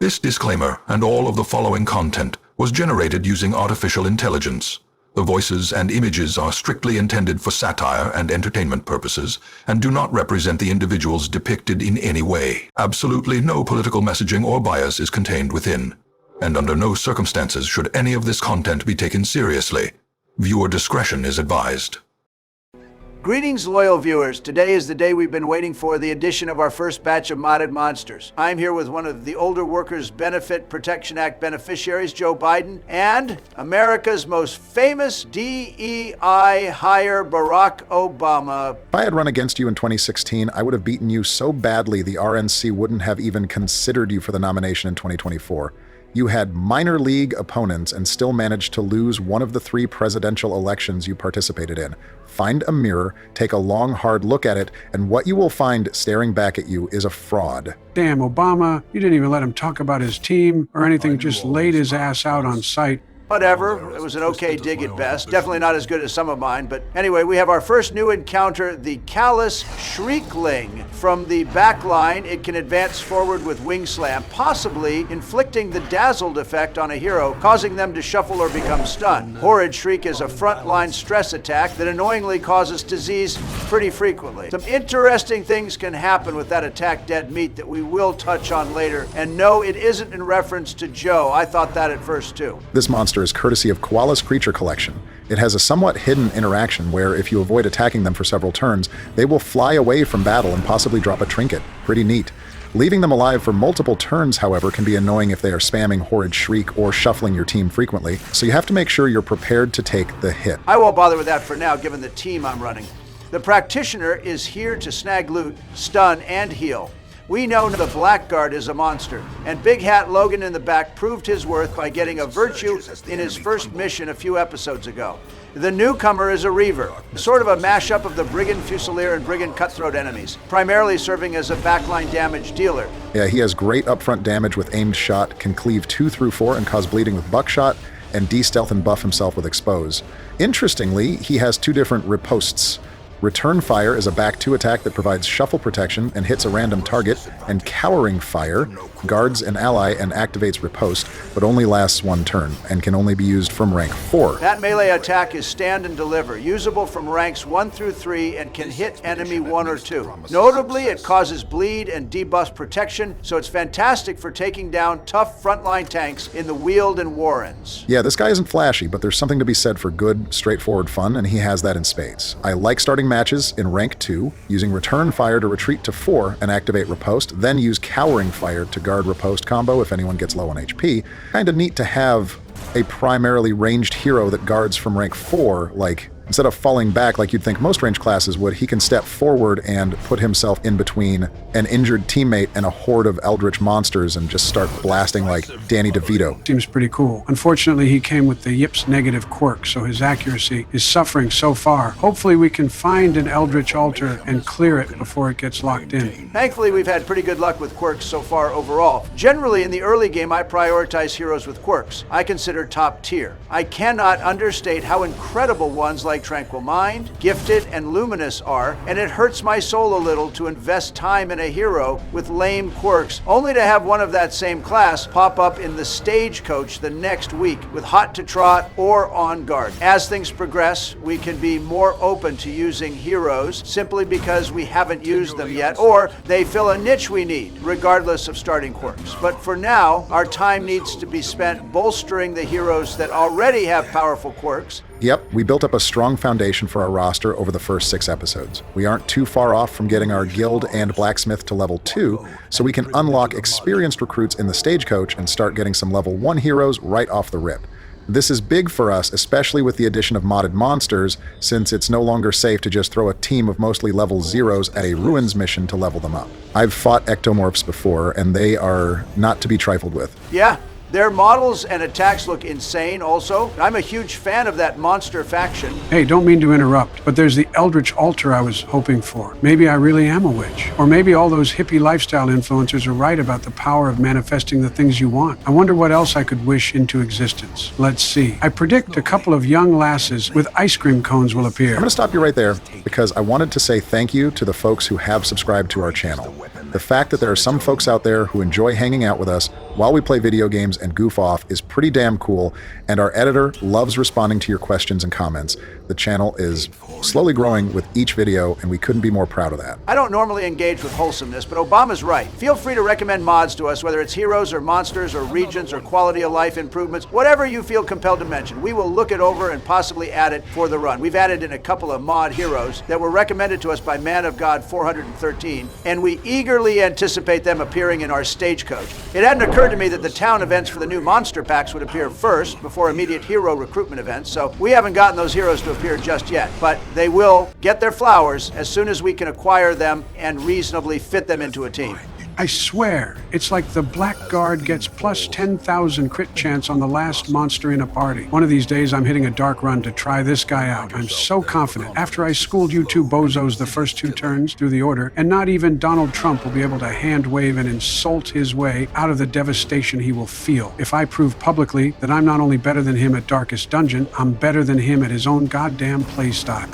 This disclaimer and all of the following content was generated using artificial intelligence. The voices and images are strictly intended for satire and entertainment purposes and do not represent the individuals depicted in any way. Absolutely no political messaging or bias is contained within, and under no circumstances should any of this content be taken seriously. Viewer discretion is advised. Greetings, loyal viewers. Today is the day we've been waiting for, the addition of our first batch of modded monsters. I'm here with one of the Older Workers Benefit Protection Act beneficiaries, Joe Biden, and America's most famous DEI hire, Barack Obama. If I had run against you in 2016, I would have beaten you so badly the RNC wouldn't have even considered you for the nomination in 2024. You had minor league opponents and still managed to lose one of the 3 presidential elections you participated in. Find a mirror, take a long, hard look at it, and what you will find staring back at you is a fraud. Damn, Obama, you didn't even let him talk about his team or anything, just laid his ass out on sight. Whatever, it was an okay dig at best. Definitely not as good as some of mine, but anyway, we have our first new encounter, the Callous Shriekling. From the back line, it can advance forward with wing slam, possibly inflicting the dazzled effect on a hero, causing them to shuffle or become stunned. Horrid Shriek is a frontline stress attack that annoyingly causes disease pretty frequently. Some interesting things can happen with that attack dead meat that we will touch on later. And no, it isn't in reference to Joe. I thought that at first too. This monster is courtesy of Koala's Creature Collection. It has a somewhat hidden interaction where if you avoid attacking them for several turns, they will fly away from battle and possibly drop a trinket. Pretty neat. Leaving them alive for multiple turns, however, can be annoying if they are spamming Horrid Shriek or shuffling your team frequently, so you have to make sure you're prepared to take the hit. I won't bother with that for now, given the team I'm running. The Practitioner is here to snag loot, stun, and heal. We know the Blackguard is a monster, and Big Hat Logan in the back proved his worth by getting a virtue in his first mission a few episodes ago. The newcomer is a Reaver, sort of a mashup of the Brigand Fusilier and Brigand Cutthroat enemies, primarily serving as a backline damage dealer. Yeah, he has great upfront damage with aimed shot, can cleave 2 through 4 and cause bleeding with buckshot, and de-stealth and buff himself with expose. Interestingly, he has 2 different ripostes. Return Fire is a back 2 attack that provides shuffle protection and hits a random target, and Cowering Fire guards an ally and activates riposte, but only lasts 1 turn and can only be used from rank 4. That melee attack is stand and deliver, usable from ranks 1 through 3 and can hit enemy 1 or 2. Notably, it causes bleed and debuff protection, so it's fantastic for taking down tough frontline tanks in the Weald and Warrens. Yeah, this guy isn't flashy, but there's something to be said for good, straightforward fun, and he has that in spades. I like starting matches in rank 2, using Return Fire to retreat to 4 and activate riposte, then use Cowering Fire to guard riposte combo if anyone gets low on HP. Kinda neat to have a primarily ranged hero that guards from rank 4, like, instead of falling back like you'd think most range classes would, he can step forward and put himself in between an injured teammate and a horde of eldritch monsters and just start blasting like Danny DeVito. Seems pretty cool. Unfortunately, he came with the Yips negative quirk, so his accuracy is suffering so far. Hopefully we can find an Eldritch Altar and clear it before it gets locked in. Thankfully, we've had pretty good luck with quirks so far overall. Generally, in the early game, I prioritize heroes with quirks. I consider top tier. I cannot understate how incredible ones like Tranquil Mind, Gifted, and Luminous are, and it hurts my soul a little to invest time in a hero with lame quirks, only to have one of that same class pop up in the Stagecoach the next week with Hot to Trot or On Guard. As things progress, we can be more open to using heroes simply because we haven't used them yet, or they fill a niche we need, regardless of starting quirks. But for now, our time needs to be spent bolstering the heroes that already have powerful quirks. Yep, we built up a strong foundation for our roster over the first 6 episodes. We aren't too far off from getting our guild and blacksmith to level 2, so we can unlock experienced recruits in the Stagecoach and start getting some level 1 heroes right off the rip. This is big for us, especially with the addition of modded monsters, since it's no longer safe to just throw a team of mostly level 0s at a ruins mission to level them up. I've fought ectomorphs before, and they are not to be trifled with. Yeah. Their models and attacks look insane also. I'm a huge fan of that monster faction. Hey, don't mean to interrupt, but there's the Eldritch Altar I was hoping for. Maybe I really am a witch. Or maybe all those hippie lifestyle influencers are right about the power of manifesting the things you want. I wonder what else I could wish into existence. Let's see. I predict a couple of young lasses with ice cream cones will appear. I'm going to stop you right there because I wanted to say thank you to the folks who have subscribed to our channel. The fact that there are some folks out there who enjoy hanging out with us while we play video games and goof off is pretty damn cool, and our editor loves responding to your questions and comments. The channel is slowly growing with each video, and we couldn't be more proud of that. I don't normally engage with wholesomeness, but Obama's right. Feel free to recommend mods to us, whether it's heroes or monsters or regions or quality of life improvements, whatever you feel compelled to mention. We will look it over and possibly add it for the run. We've added in a couple of mod heroes that were recommended to us by Man of God 413, and we eagerly anticipate them appearing in our stagecoach. It hadn't occurred to me that the town events for the new monster packs would appear first before immediate hero recruitment events, so we haven't gotten those heroes to appear just yet, but they will get their flowers as soon as we can acquire them and reasonably fit them into a team. I swear, it's like the Blackguard gets plus 10,000 crit chance on the last monster in a party. One of these days, I'm hitting a dark run to try this guy out. I'm so confident. After I schooled you two bozos the first 2 turns through the order, and not even Donald Trump will be able to hand wave and insult his way out of the devastation he will feel. If I prove publicly that I'm not only better than him at Darkest Dungeon, I'm better than him at his own goddamn playstyle.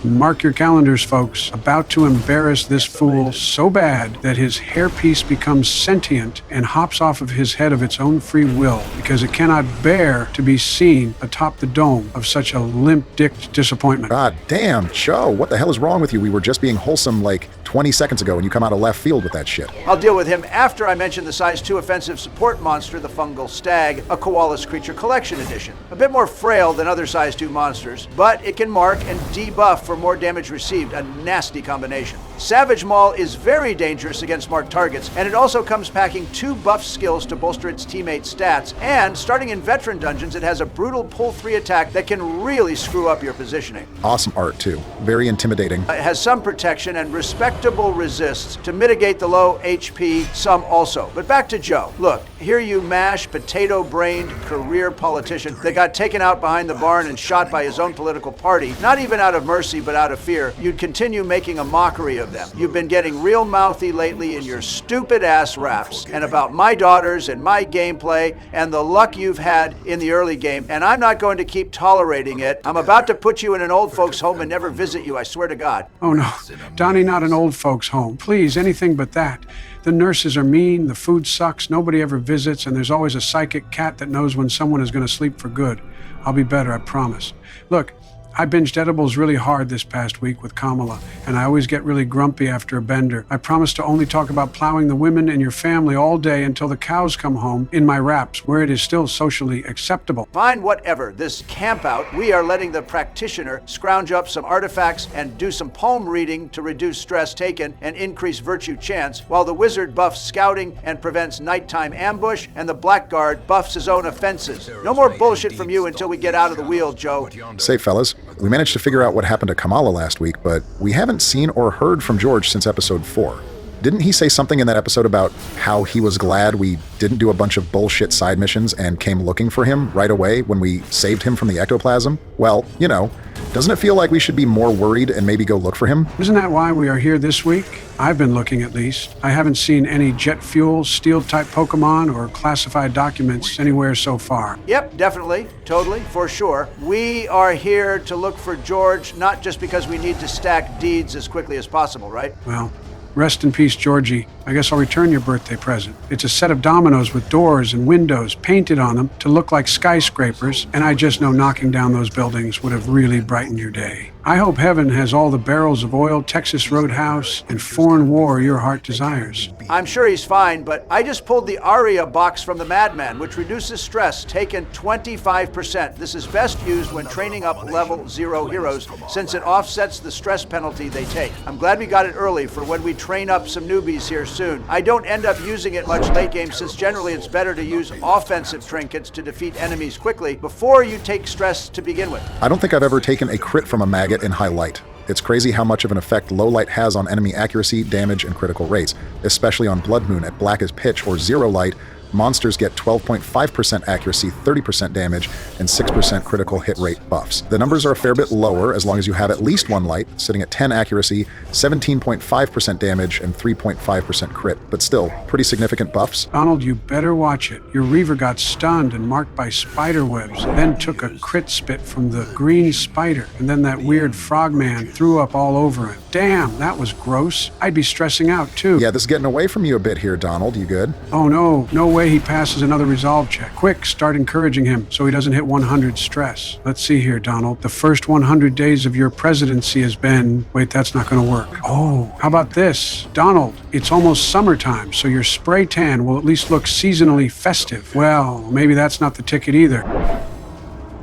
Mark your calendars, folks. About to embarrass this fool so bad that his hairpiece becomes sentient and hops off of his head of its own free will because it cannot bear to be seen atop the dome of such a limp-dicked disappointment. God damn, Joe, what the hell is wrong with you? We were just being wholesome like 20 seconds ago and you come out of left field with that shit. I'll deal with him after I mention the size 2 offensive support monster, the Fungal Stag, a Koalas Creature Collection Edition. A bit more frail than other size 2 monsters, but it can mark and debuff for more damage received, a nasty combination. Savage Maul is very dangerous against marked targets, and it also comes packing 2 buff skills to bolster its teammates' stats, and starting in veteran dungeons, it has a brutal pull 3 attack that can really screw up your positioning. Awesome art too. Very intimidating. It has some protection and respectable resists to mitigate the low HP, some also. But back to Joe. Look, here you mash, potato-brained career politician that got taken out behind the barn and shot by his own political party, not even out of mercy but out of fear. You'd continue making a mockery of them. You've been getting real mouthy lately in your stupid ass raps and about my daughters and my gameplay and the luck you've had in the early game, and I'm not going to keep tolerating it. I'm about to put you in an old folks home and never visit you, I swear to God. Oh no, Donnie, not an old folks home. Please, anything but that. The nurses are mean, the food sucks, nobody ever visits, and there's always a psychic cat that knows when someone is going to sleep for good. I'll be better, I promise. Look, I binged edibles really hard this past week with Kamala, and I always get really grumpy after a bender. I promise to only talk about plowing the women in your family all day until the cows come home in my raps, where it is still socially acceptable. Fine, whatever. This camp out, we are letting the practitioner scrounge up some artifacts and do some palm reading to reduce stress taken and increase virtue chance, while the wizard buffs scouting and prevents nighttime ambush, and the blackguard buffs his own offenses. No more bullshit from you until we get out of the wheel, Joe. Say, fellas, we managed to figure out what happened to Kamala last week, but we haven't seen or heard from George since episode 4. Didn't he say something in that episode about how he was glad we didn't do a bunch of bullshit side missions and came looking for him right away when we saved him from the ectoplasm? Well, you know, doesn't it feel like we should be more worried and maybe go look for him? Isn't that why we are here this week? I've been looking at least. I haven't seen any jet fuel, steel-type Pokemon, or classified documents anywhere so far. Yep, definitely, totally, for sure. We are here to look for George, not just because we need to stack deeds as quickly as possible, right? Well, rest in peace, Georgie. I guess I'll return your birthday present. It's a set of dominoes with doors and windows painted on them to look like skyscrapers, and I just know knocking down those buildings would have really brightened your day. I hope heaven has all the barrels of oil, Texas Roadhouse, and foreign war your heart desires. I'm sure he's fine, but I just pulled the Aria box from the Madman, which reduces stress, taken 25%. This is best used when training up level 0 heroes, since it offsets the stress penalty they take. I'm glad we got it early for when we train up some newbies here soon. I don't end up using it much late game, since generally it's better to use offensive trinkets to defeat enemies quickly before you take stress to begin with. I don't think I've ever taken a crit from a maggot in high light. It's crazy how much of an effect low light has on enemy accuracy, damage, and critical rates, especially on Blood Moon at black as pitch or 0 light. Monsters get 12.5% accuracy, 30% damage, and 6% critical hit rate buffs. The numbers are a fair bit lower as long as you have at least 1 light, sitting at 10 accuracy, 17.5% damage, and 3.5% crit, but still, pretty significant buffs. Donald, you better watch it. Your Reaver got stunned and marked by spider webs, then took a crit spit from the green spider, and then that weird frogman threw up all over him. Damn, that was gross. I'd be stressing out, too. Yeah, this is getting away from you a bit here, Donald. You good? Oh no way way he passes another resolve check. Quick, start encouraging him so he doesn't hit 100 stress. Let's see here, Donald. The first 100 days of your presidency has been... Wait, that's not going to work. Oh, how about this? Donald, it's almost summertime, so your spray tan will at least look seasonally festive. Well, maybe that's not the ticket either.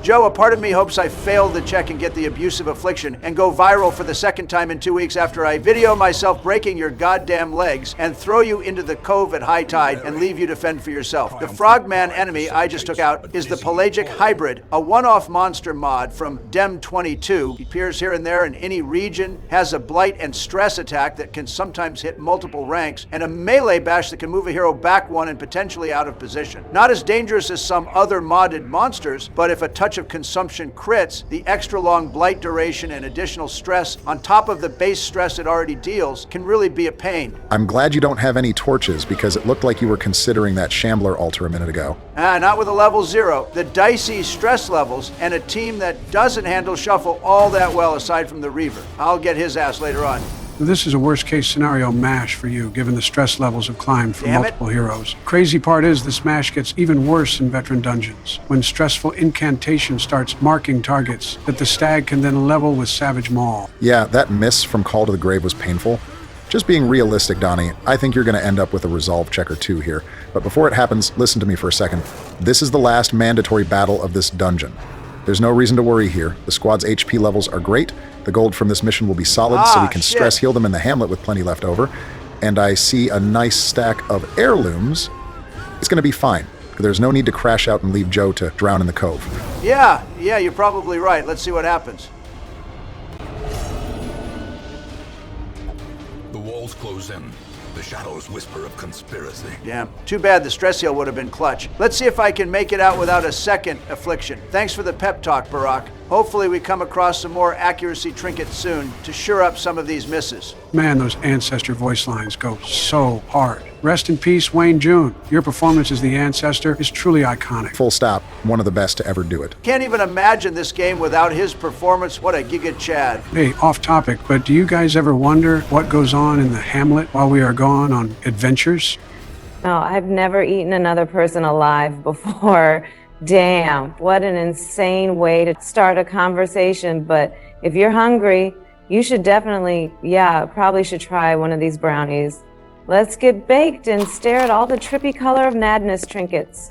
Joe, a part of me hopes I fail the check and get the abusive affliction and go viral for the second time in 2 weeks after I video myself breaking your goddamn legs and throw you into the cove at high tide and leave you to fend for yourself. The frogman enemy I just took out is the pelagic hybrid, a one-off monster mod from Dem22. He appears here and there in any region, has a blight and stress attack that can sometimes hit multiple ranks, and a melee bash that can move a hero back one and potentially out of position. Not as dangerous as some other modded monsters, but if a touch of consumption crits, the extra long blight duration and additional stress on top of the base stress it already deals can really be a pain. I'm glad you don't have any torches, because it looked like you were considering that Shambler altar a minute ago. Not with a level 0. The dicey stress levels and a team that doesn't handle shuffle all that well aside from the Reaver. I'll get his ass later on. This is a worst-case scenario mash for you, given the stress levels have climbed for multiple heroes. Crazy part is this mash gets even worse in veteran dungeons, when stressful incantation starts marking targets that the stag can then level with Savage Maul. Yeah, that miss from Call to the Grave was painful. Just being realistic, Donnie, I think you're going to end up with a resolve check or two here. But before it happens, listen to me for a second. This is the last mandatory battle of this dungeon. There's no reason to worry here. The squad's HP levels are great. The gold from this mission will be solid, so we can stress heal them in the hamlet with plenty left over. And I see a nice stack of heirlooms. It's going to be fine. There's no need to crash out and leave Joe to drown in the cove. Yeah, you're probably right. Let's see what happens. The walls close in. The shadows whisper of conspiracy. Damn. Too bad the stress heal would have been clutch. Let's see if I can make it out without a second affliction. Thanks for the pep talk, Barack. Hopefully we come across some more accuracy trinkets soon to sure up some of these misses. Man, those Ancestor voice lines go so hard. Rest in peace, Wayne June. Your performance as the Ancestor is truly iconic. Full stop. One of the best to ever do it. Can't even imagine this game without his performance. What a giga Chad. Hey, off topic, but do you guys ever wonder what goes on in the hamlet while we are gone on adventures? No, I've never eaten another person alive before. Damn, what an insane way to start a conversation. But if you're hungry, you should definitely, probably should try one of these brownies. Let's get baked and stare at all the trippy color of madness trinkets.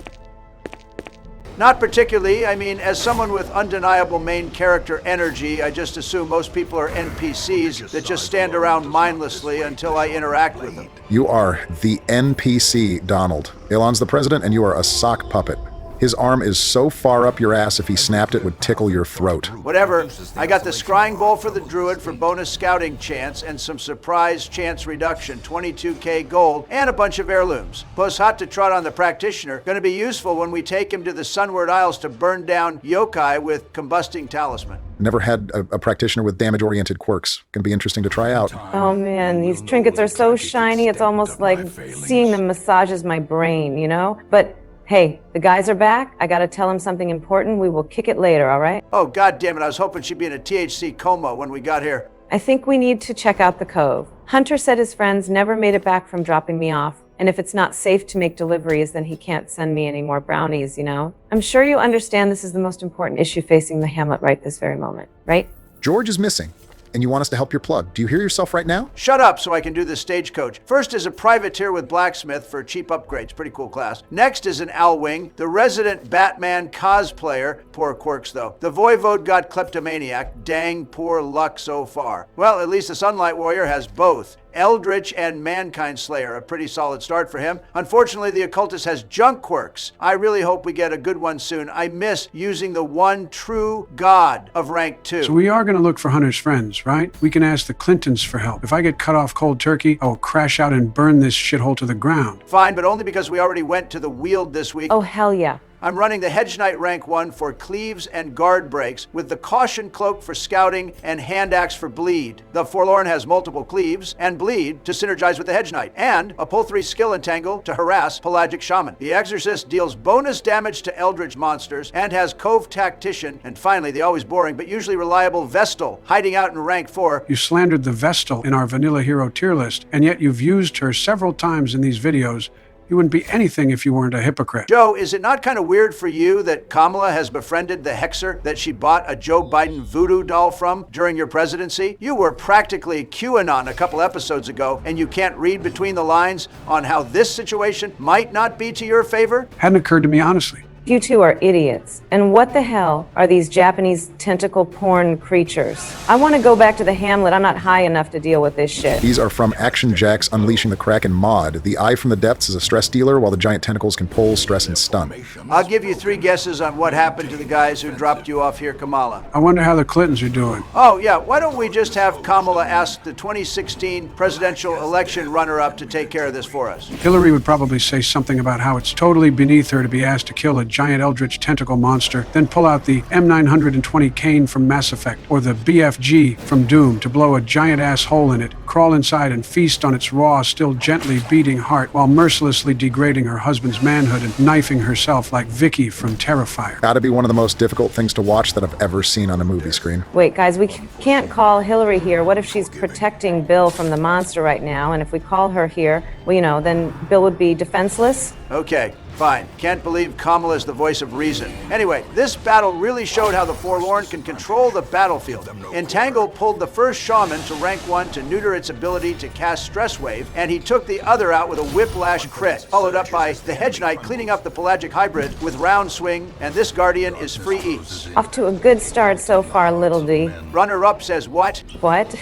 Not particularly. I mean, as someone with undeniable main character energy, I just assume most people are NPCs that just stand around mindlessly until I interact with them. You are the NPC, Donald. Elon's the president, and you are a sock puppet. His arm is so far up your ass, if he snapped it would tickle your throat. Whatever. I got the scrying bowl for the druid for bonus scouting chance and some surprise chance reduction, 22k gold, and a bunch of heirlooms. Plus hot to trot on the practitioner. Gonna be useful when we take him to the Sunward Isles to burn down yokai with combusting talisman. Never had a practitioner with damage-oriented quirks. Gonna be interesting to try out. Oh man, these trinkets are so shiny, it's almost like seeing them massages my brain, you know? But hey, the guys are back. I gotta tell them something important. We will kick it later, all right? Oh, God damn it. I was hoping she'd be in a THC coma when we got here. I think we need to check out the cove. Hunter said his friends never made it back from dropping me off. And if it's not safe to make deliveries, then he can't send me any more brownies, you know? I'm sure you understand this is the most important issue facing the hamlet right this very moment, right? George is missing, and you want us to help your plug. Do you hear yourself right now? Shut up so I can do the stagecoach. First is a privateer with blacksmith for cheap upgrades. Pretty cool class. Next is an Alwing, the resident Batman cosplayer. Poor quirks though. The Voivode got kleptomaniac. Dang poor luck so far. Well, at least the Sunlight Warrior has both. Eldritch and Mankind Slayer, a pretty solid start for him. Unfortunately, the Occultist has junk quirks. I really hope we get a good one soon. I miss using the one true god of rank 2. So we are going to look for Hunter's friends, right? We can ask the Clintons for help. If I get cut off cold turkey, I will crash out and burn this shithole to the ground. Fine, but only because we already went to the Weald this week. Oh, hell yeah. I'm running the Hedge Knight rank 1 for cleaves and guard breaks, with the Caution Cloak for scouting and Hand Axe for bleed. The Forlorn has multiple cleaves and bleed to synergize with the Hedge Knight, and a pull 3 skill entangle to harass Pelagic Shaman. The Exorcist deals bonus damage to Eldritch monsters and has Cove Tactician, and finally the always boring but usually reliable Vestal, hiding out in rank 4. You slandered the Vestal in our Vanilla Hero tier list, and yet you've used her several times in these videos. You wouldn't be anything if you weren't a hypocrite. Joe, is it not kind of weird for you that Kamala has befriended the hexer that she bought a Joe Biden voodoo doll from during your presidency? You were practically QAnon a couple episodes ago, and you can't read between the lines on how this situation might not be to your favor? Hadn't occurred to me honestly. You two are idiots. And what the hell are these Japanese tentacle porn creatures? I want to go back to the Hamlet. I'm not high enough to deal with this shit. These are from Action Jack's Unleashing the Kraken mod. The Eye from the Depths is a stress dealer, while the giant tentacles can pull, stress, and stun. I'll give you 3 guesses on what happened to the guys who dropped you off here, Kamala. I wonder how the Clintons are doing. Oh, yeah, why don't we just have Kamala ask the 2016 presidential election runner-up to take care of this for us? Hillary would probably say something about how it's totally beneath her to be asked to kill a giant eldritch tentacle monster, then pull out the M920 Kane from Mass Effect or the BFG from Doom to blow a giant ass hole in it, crawl inside and feast on its raw, still gently beating heart while mercilessly degrading her husband's manhood and knifing herself like Vicky from Terrifier. Gotta be one of the most difficult things to watch that I've ever seen on a movie screen. Wait, guys, we can't call Hillary here. What if she's protecting Bill from the monster right now? And if we call her here, well, then Bill would be defenseless? Okay, fine. Can't believe Kamala's the voice of reason. Anyway, this battle really showed how the Forlorn can control the battlefield. Entangle pulled the first shaman to rank 1 to neuter its ability to cast Stress Wave, and he took the other out with a Whiplash crit, followed up by the Hedge Knight cleaning up the Pelagic Hybrid with Round Swing, and this Guardian is free eats. Off to a good start so far, Little D. Runner-up says what? What?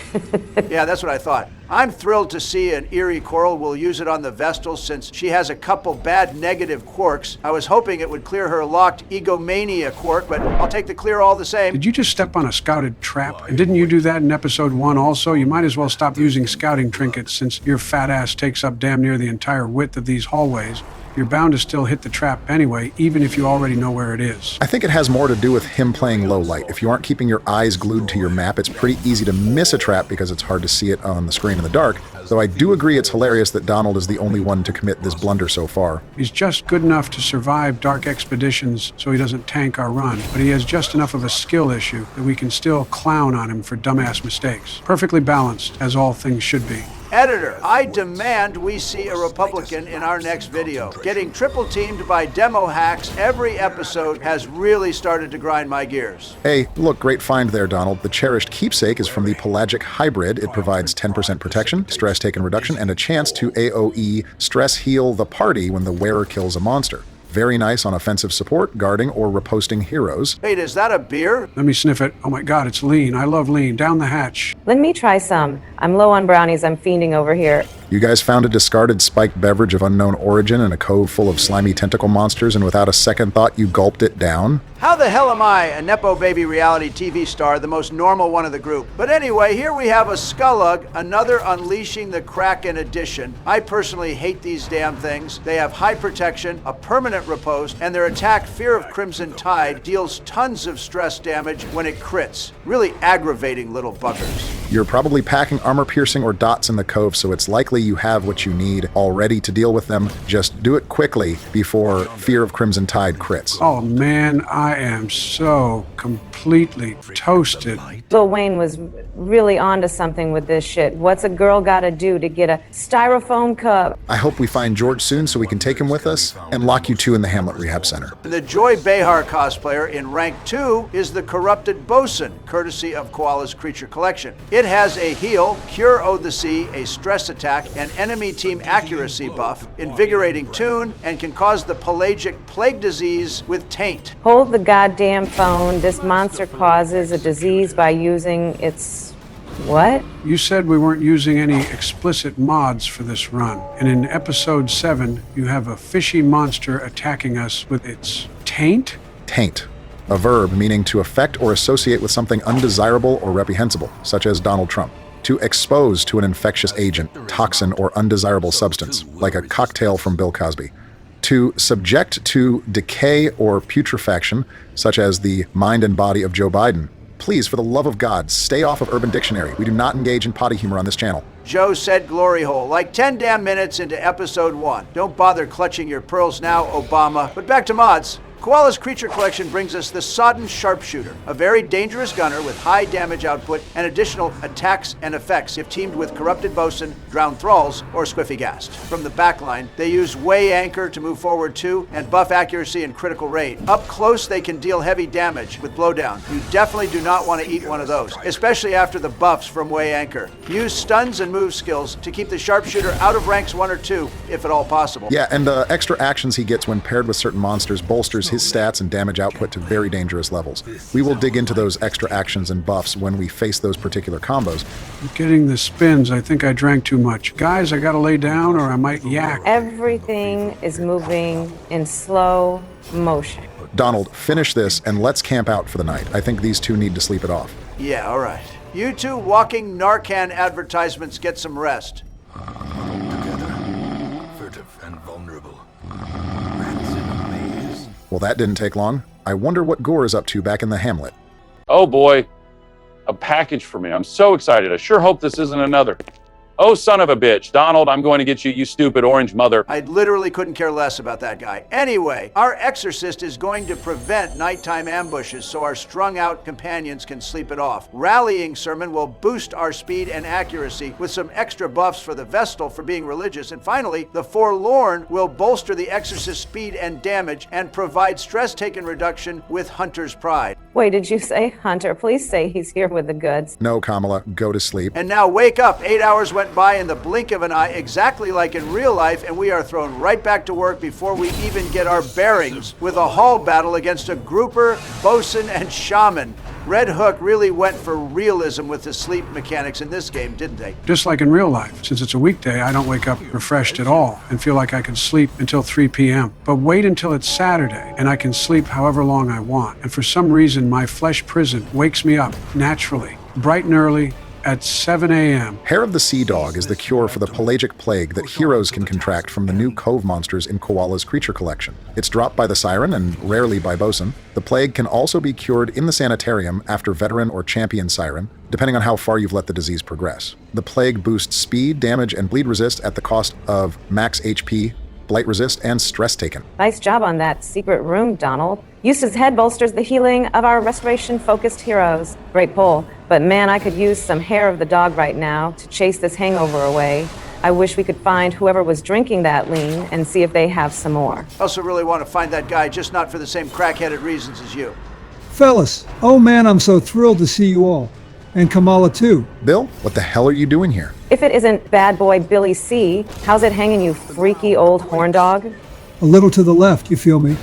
Yeah, that's what I thought. I'm thrilled to see an Eerie Coral will use it on the Vestal since she has a couple bad negative quirks. I was hoping it would clear her locked egomania quirk, but I'll take the clear all the same. Did you just step on a scouted trap? And didn't you do that in episode 1 also? You might as well stop using scouting trinkets since your fat ass takes up damn near the entire width of these hallways. You're bound to still hit the trap anyway, even if you already know where it is. I think it has more to do with him playing low light. If you aren't keeping your eyes glued to your map, it's pretty easy to miss a trap because it's hard to see it on the screen in the dark. Though I do agree it's hilarious that Donald is the only one to commit this blunder so far. He's just good enough to survive dark expeditions so he doesn't tank our run, but he has just enough of a skill issue that we can still clown on him for dumbass mistakes. Perfectly balanced, as all things should be. Editor, I demand we see a Republican in our next video. Getting triple teamed by demo hacks every episode has really started to grind my gears. Hey, look, great find there, Donald. The cherished keepsake is from the Pelagic Hybrid. It provides 10% protection, stress taken reduction, and a chance to AoE stress heal the party when the wearer kills a monster. Very nice on offensive support, guarding, or riposting heroes. Wait, is that a beer? Let me sniff it. Oh my god, it's lean. I love lean. Down the hatch. Let me try some. I'm low on brownies. I'm fiending over here. You guys found a discarded spiked beverage of unknown origin in a cove full of slimy tentacle monsters, and without a second thought, you gulped it down? How the hell am I, a Nepo Baby reality TV star, the most normal one of the group? But anyway, here we have a Skullug, another Unleashing the Kraken edition. I personally hate these damn things. They have high protection, a permanent riposte, and their attack, Fear of Crimson Tide, deals tons of stress damage when it crits. Really aggravating little buggers. You're probably packing armor piercing or dots in the cove, so it's likely you have what you need already to deal with them. Just do it quickly before Fear of Crimson Tide crits. Oh man, I am so completely toasted. Lil Wayne was really onto something with this shit. What's a girl gotta do to get a styrofoam cup? I hope we find George soon so we can take him with us and lock you two in the Hamlet Rehab Center. The Joy Behar cosplayer in rank 2 is the Corrupted Bosun, courtesy of Koala's Creature Collection. It has a heal, Cure O' the Sea, a stress attack, an enemy team accuracy buff, invigorating tune, and can cause the pelagic plague disease with taint. Hold the goddamn phone. This monster causes a disease by using its... what? You said we weren't using any explicit mods for this run, and in episode 7, you have a fishy monster attacking us with its taint? Taint. A verb meaning to affect or associate with something undesirable or reprehensible, such as Donald Trump. To expose to an infectious agent, toxin, or undesirable substance, like a cocktail from Bill Cosby. To subject to decay or putrefaction, such as the mind and body of Joe Biden. Please, for the love of God, stay off of Urban Dictionary. We do not engage in potty humor on this channel. Joe said glory hole, like 10 damn minutes into episode 1. Don't bother clutching your pearls now, Obama. But back to mods. Koala's Creature Collection brings us the Sodden Sharpshooter, a very dangerous gunner with high damage output and additional attacks and effects if teamed with Corrupted Bosun, Drowned Thralls, or Squiffygast. From the backline, they use Way Anchor to move forward too, and buff accuracy and critical rate. Up close, they can deal heavy damage with Blowdown. You definitely do not want to eat one of those, especially after the buffs from Way Anchor. Use stuns and move skills to keep the Sharpshooter out of ranks 1 or 2, if at all possible. Yeah, and the extra actions he gets when paired with certain monsters bolsters his stats and damage output to very dangerous levels. We will dig into those extra actions and buffs when we face those particular combos. I'm getting the spins. I think I drank too much. Guys, I gotta lay down or I might yak. Everything is moving in slow motion. Donald, finish this and let's camp out for the night. I think these two need to sleep it off. Yeah, all right. You two walking Narcan advertisements get some rest. Together, furtive and vulnerable. Rats in a maze. Well, that didn't take long. I wonder what Gore is up to back in the Hamlet. Oh boy, a package for me. I'm so excited. I sure hope this isn't another. Oh, son of a bitch. Donald, I'm going to get you, you stupid orange mother. I literally couldn't care less about that guy. Anyway, our exorcist is going to prevent nighttime ambushes so our strung-out companions can sleep it off. Rallying Sermon will boost our speed and accuracy with some extra buffs for the Vestal for being religious. And finally, the Forlorn will bolster the exorcist's speed and damage and provide stress-taken reduction with Hunter's Pride. Wait, did you say Hunter? Please say he's here with the goods. No, Kamala, go to sleep. And now wake up. 8 hours went by in the blink of an eye, exactly like in real life, and we are thrown right back to work before we even get our bearings with a hall battle against a grouper, bosun, and shaman. Red Hook really went for realism with the sleep mechanics in this game, didn't they? Just like in real life. Since it's a weekday, I don't wake up refreshed at all and feel like I can sleep until 3 p.m. But wait until it's Saturday and I can sleep however long I want. And for some reason, my flesh prison wakes me up naturally, bright and early, at 7 a.m. Hair of the Sea Dog is the cure for the pelagic plague that heroes can contract from the new cove monsters in Koala's Creature Collection. It's dropped by the Siren and rarely by Bosun. The plague can also be cured in the sanitarium after Veteran or Champion Siren, depending on how far you've let the disease progress. The plague boosts speed, damage, and bleed resist at the cost of max HP, blight resist, and stress taken. Nice job on that secret room, Donald. Eustace's head bolsters the healing of our restoration-focused heroes. Great pull. But man, I could use some hair of the dog right now to chase this hangover away. I wish we could find whoever was drinking that lean and see if they have some more. I also really want to find that guy, just not for the same crack-headed reasons as you. Fellas, oh man, I'm so thrilled to see you all. And Kamala too. Bill, what the hell are you doing here? If it isn't bad boy Billy C., how's it hanging, you freaky old horn dog? A little to the left, you feel me?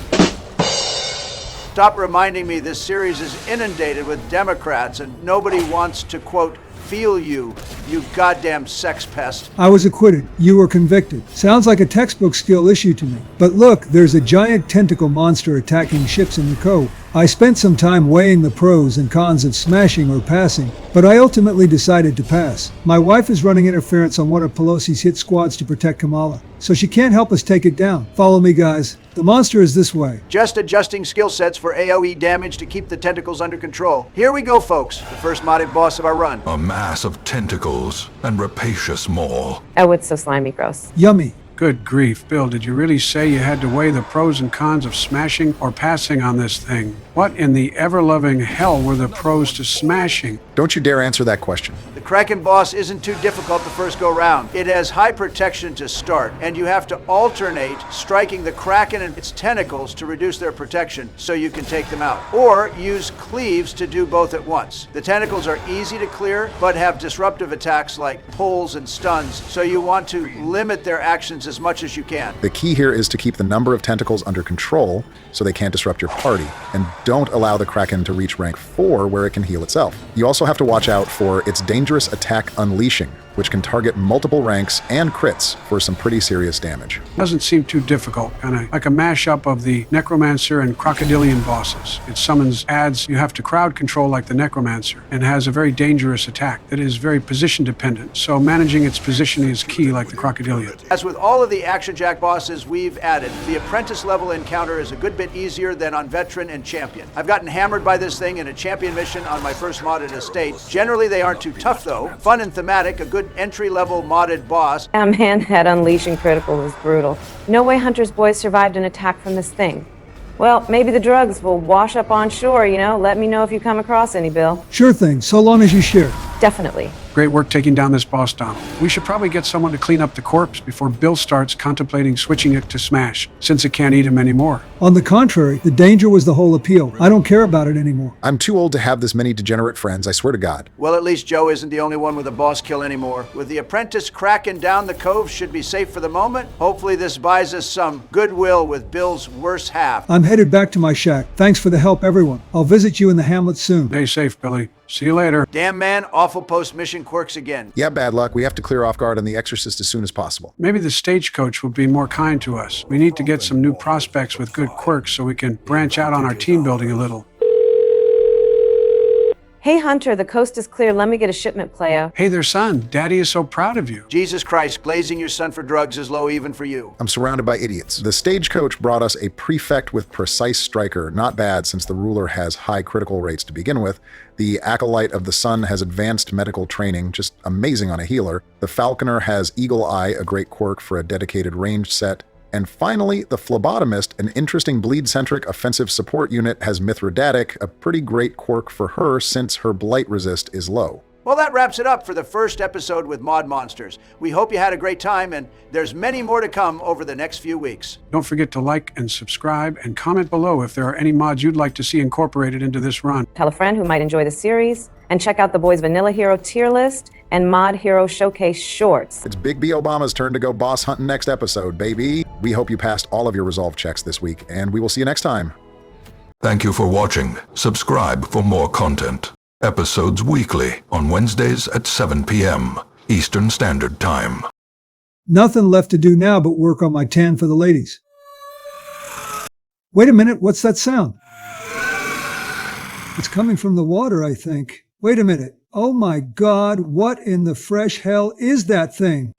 Stop reminding me this series is inundated with Democrats and nobody wants to, quote, feel you, you goddamn sex pest. I was acquitted. You were convicted. Sounds like a textbook skill issue to me. But look, there's a giant tentacle monster attacking ships in the cove. I spent some time weighing the pros and cons of smashing or passing, but I ultimately decided to pass. My wife is running interference on one of Pelosi's hit squads to protect Kamala, so she can't help us take it down. Follow me, guys. The monster is this way. Just adjusting skill sets for AoE damage to keep the tentacles under control. Here we go, folks. The first modded boss of our run. A mass of tentacles and rapacious maw. Oh, it's so slimy gross. Yummy. Good grief, Bill, did you really say you had to weigh the pros and cons of smashing or passing on this thing? What in the ever-loving hell were the pros to smashing? Don't you dare answer that question. The Kraken boss isn't too difficult the first go round. It has high protection to start, and you have to alternate striking the Kraken and its tentacles to reduce their protection so you can take them out. Or use cleaves to do both at once. The tentacles are easy to clear, but have disruptive attacks like pulls and stuns, so you want to limit their actions as much as you can. The key here is to keep the number of tentacles under control so they can't disrupt your party, and don't allow the Kraken to reach rank 4 where it can heal itself. You also have to watch out for its dangerous attack Unleashing, which can target multiple ranks and crits for some pretty serious damage. Doesn't seem too difficult, kinda like a mashup of the Necromancer and Crocodilian bosses. It summons adds you have to crowd control like the Necromancer, and has a very dangerous attack that is very position dependent, so managing its positioning is key like the Crocodilian. As with all of the Action Jack bosses we've added, the apprentice level encounter is a good bit easier than on Veteran and Champion. I've gotten hammered by this thing in a Champion mission on my first modded estate. Generally they aren't too tough though, fun and thematic, a good entry-level modded boss. Yeah, man, that unleashing critical was brutal. No way Hunter's boys survived an attack from this thing. Well, maybe the drugs will wash up on shore, Let me know if you come across any, Bill. Sure thing, so long as you share. Definitely. Great work taking down this boss, Donald. We should probably get someone to clean up the corpse before Bill starts contemplating switching it to Smash, since it can't eat him anymore. On the contrary, the danger was the whole appeal. I don't care about it anymore. I'm too old to have this many degenerate friends, I swear to God. Well, at least Joe isn't the only one with a boss kill anymore. With the apprentice cracking down, the cove should be safe for the moment. Hopefully this buys us some goodwill with Bill's worse half. I'm headed back to my shack. Thanks for the help, everyone. I'll visit you in the hamlet soon. Stay safe, Billy. See you later. Damn man, awful post-mission quirks again. Yeah, bad luck. We have to clear off guard on the Exorcist as soon as possible. Maybe the stagecoach will be more kind to us. We need to get some new prospects with good quirks so we can branch out on our team building a little. Hey, Hunter, the coast is clear. Let me get a shipment, playa. Hey there, son. Daddy is so proud of you. Jesus Christ, glazing your son for drugs is low even for you. I'm surrounded by idiots. The stagecoach brought us a prefect with precise striker. Not bad, since the ruler has high critical rates to begin with. The acolyte of the sun has advanced medical training, just amazing on a healer. The falconer has eagle eye, a great quirk for a dedicated ranged set. And finally, the phlebotomist, an interesting bleed-centric offensive support unit, has Mithridatic, a pretty great quirk for her since her blight resist is low. Well, that wraps it up for the first episode with Mod Monsters. We hope you had a great time, and there's many more to come over the next few weeks. Don't forget to like and subscribe and comment below if there are any mods you'd like to see incorporated into this run. Tell a friend who might enjoy the series, and check out the boys' Vanilla Hero tier list and Mod Hero Showcase shorts. It's Big B Obama's turn to go boss hunting next episode, baby. We hope you passed all of your resolve checks this week, and we will see you next time. Thank you for watching. Subscribe for more content. Episodes weekly on Wednesdays at 7 p.m. Eastern Standard Time. Nothing left to do now but work on my tan for the ladies. Wait a minute, what's that sound? It's coming from the water, I think. Wait a minute. Oh my God, what in the fresh hell is that thing?